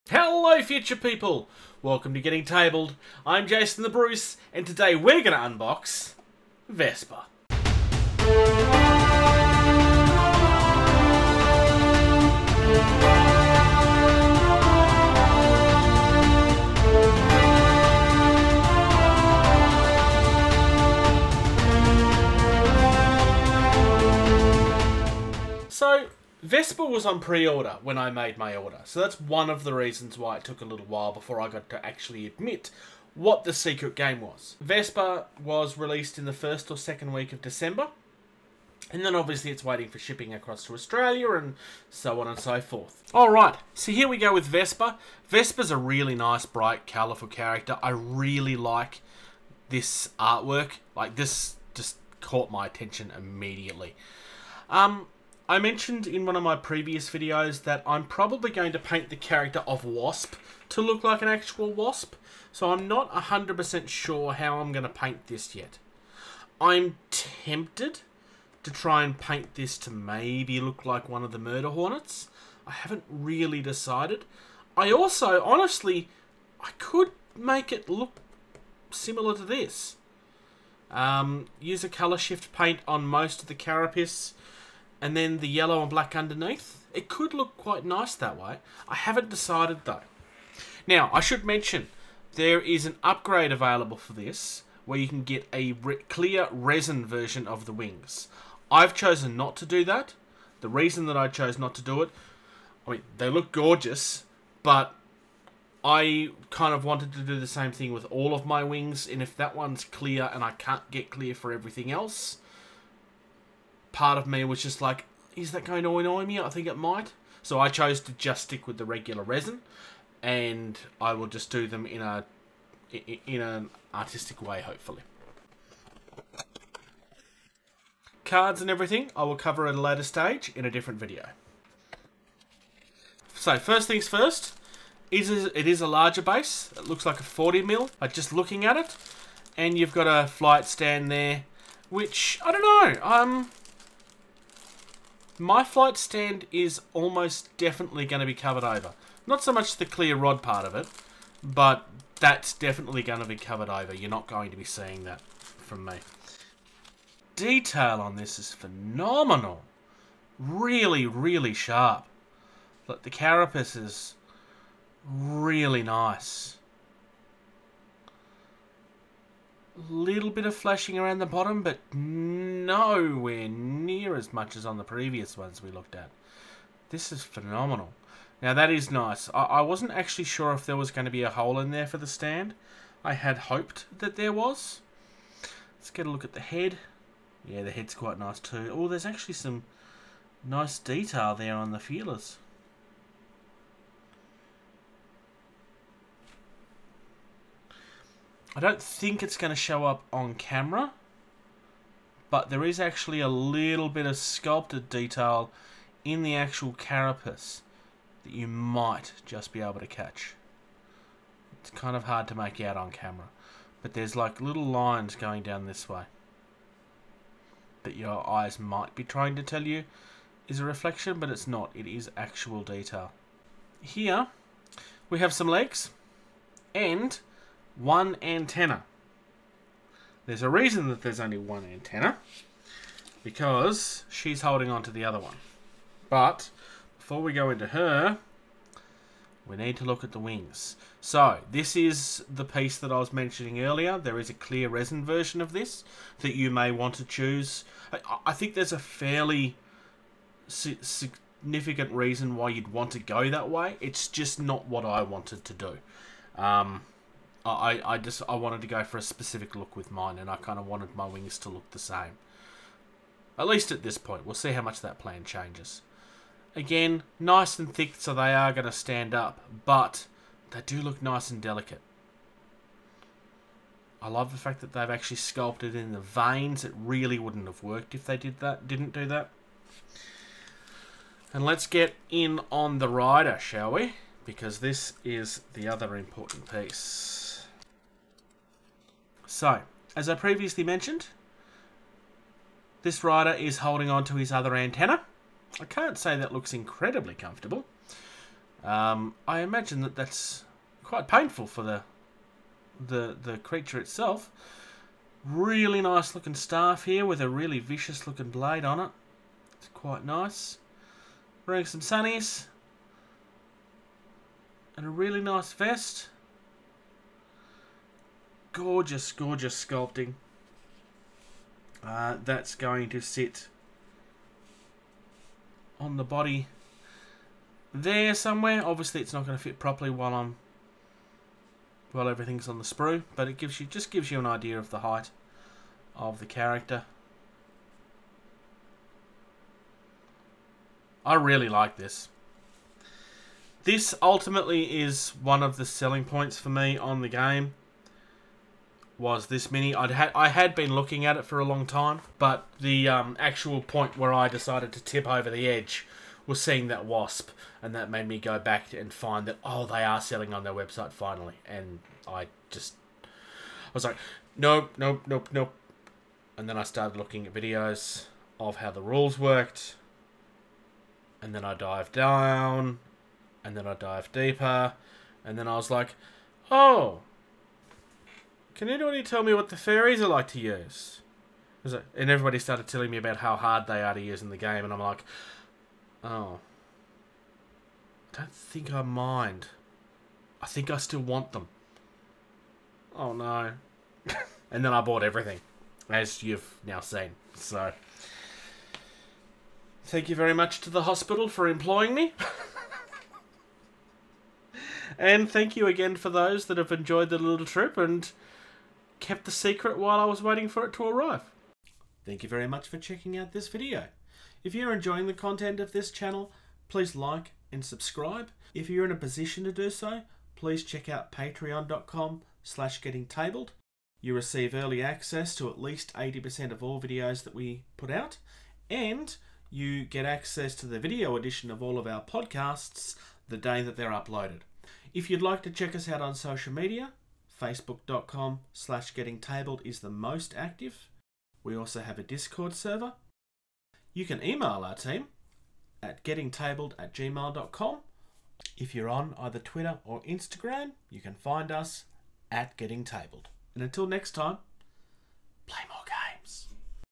Hello future people! Welcome to Getting Tabled. I'm Jason the Bruce, and today we're going to unbox Vespa. So, Vespa was on pre-order when I made my order, so that's one of the reasons why it took a little while before I got to actually admit what the secret game was. Vespa was released in the first or second week of December, and then obviously it's waiting for shipping across to Australia and so on and so forth. Alright, so here we go with Vespa. Vespa's a really nice, bright, colourful character. I really like this artwork. Like, this just caught my attention immediately. I mentioned in one of my previous videos that I'm probably going to paint the character of Wasp to look like an actual wasp, so I'm not 100% sure how I'm going to paint this yet. I'm tempted to try and paint this to maybe look like one of the Murder Hornets. I haven't really decided. I also, honestly, I could make it look similar to this. Use a colour shift paint on most of the carapace, and then the yellow and black underneath. It could look quite nice that way. I haven't decided though. Now, I should mention, there is an upgrade available for this, where you can get a clear resin version of the wings. I've chosen not to do that. The reason that I chose not to do it, I mean, they look gorgeous, but I kind of wanted to do the same thing with all of my wings, and if that one's clear and I can't get clear for everything else, part of me was just like, is that going to annoy me? I think it might. So I chose to just stick with the regular resin, and I will just do them in an artistic way, hopefully. Cards and everything I will cover at a later stage in a different video. So first things first, it is a larger base. It looks like a 40mm, just looking at it, and you've got a flight stand there, which I don't know. My flight stand is almost definitely going to be covered over. Not so much the clear rod part of it, but that's definitely going to be covered over. You're not going to be seeing that from me. Detail on this is phenomenal. Really, really sharp. Look, the carapace is really nice. Little bit of flashing around the bottom, but nowhere near as much as on the previous ones we looked at. This is phenomenal. Now that is nice. I wasn't actually sure if there was going to be a hole in there for the stand. I had hoped that there was. Let's get a look at the head. Yeah, the head's quite nice too. Oh, there's actually some nice detail there on the feelers. I don't think it's going to show up on camera, but there is actually a little bit of sculpted detail in the actual carapace that you might just be able to catch. It's kind of hard to make out on camera, but there's like little lines going down this way that your eyes might be trying to tell you is a reflection, but it's not. It is actual detail. Here we have some legs and one antenna. There's a reason that there's only one antenna, because she's holding on to the other one. But before we go into her, we need to look at the wings. So this is the piece that I was mentioning earlier. There is a clear resin version of this that you may want to choose. I think there's a fairly significant reason why you'd want to go that way. It's just not what I wanted to do. I wanted to go for a specific look with mine, and I kind of wanted my wings to look the same. At least at this point. We'll see how much that plan changes. Again, nice and thick, so they are going to stand up, but they do look nice and delicate. I love the fact that they've actually sculpted in the veins. It really wouldn't have worked if they didn't do that. And let's get in on the rider, shall we? Because this is the other important piece. So, as I previously mentioned, this rider is holding on to his other antenna. I can't say that looks incredibly comfortable. I imagine that that's quite painful for the creature itself. Really nice looking staff here with a really vicious looking blade on it. It's quite nice. Wearing some sunnies. And a really nice vest. Gorgeous, gorgeous sculpting. That's going to sit on the body there somewhere. Obviously it's not going to fit properly while everything's on the sprue, but it just gives you an idea of the height of the character. I really like this. This ultimately is one of the selling points for me on the game. Was this mini? I had been looking at it for a long time, but the actual point where I decided to tip over the edge was seeing that wasp, and that made me go back and find that, oh, they are selling on their website finally. And I was like, nope, nope, nope, nope. And then I started looking at videos of how the rules worked, and then I dived down, and then I dived deeper, and then I was like, oh, can anybody tell me what the fairies are like to use? And everybody started telling me about how hard they are to use in the game, and I'm like, oh, I don't think I mind. I think I still want them. Oh no. And then I bought everything, as you've now seen. So, thank you very much to the hospital for employing me. And thank you again for those that have enjoyed the little trip and kept the secret while I was waiting for it to arrive. Thank you very much for checking out this video. If you're enjoying the content of this channel, please like and subscribe. If you're in a position to do so, please check out patreon.com/gettingtabled. You receive early access to at least 80% of all videos that we put out, and you get access to the video edition of all of our podcasts the day that they're uploaded. If you'd like to check us out on social media, facebook.com/gettingtabled is the most active. We also have a Discord server. You can email our team at gettingtabled@gmail.com. If you're on either Twitter or Instagram, you can find us at gettingtabled. And until next time, play more.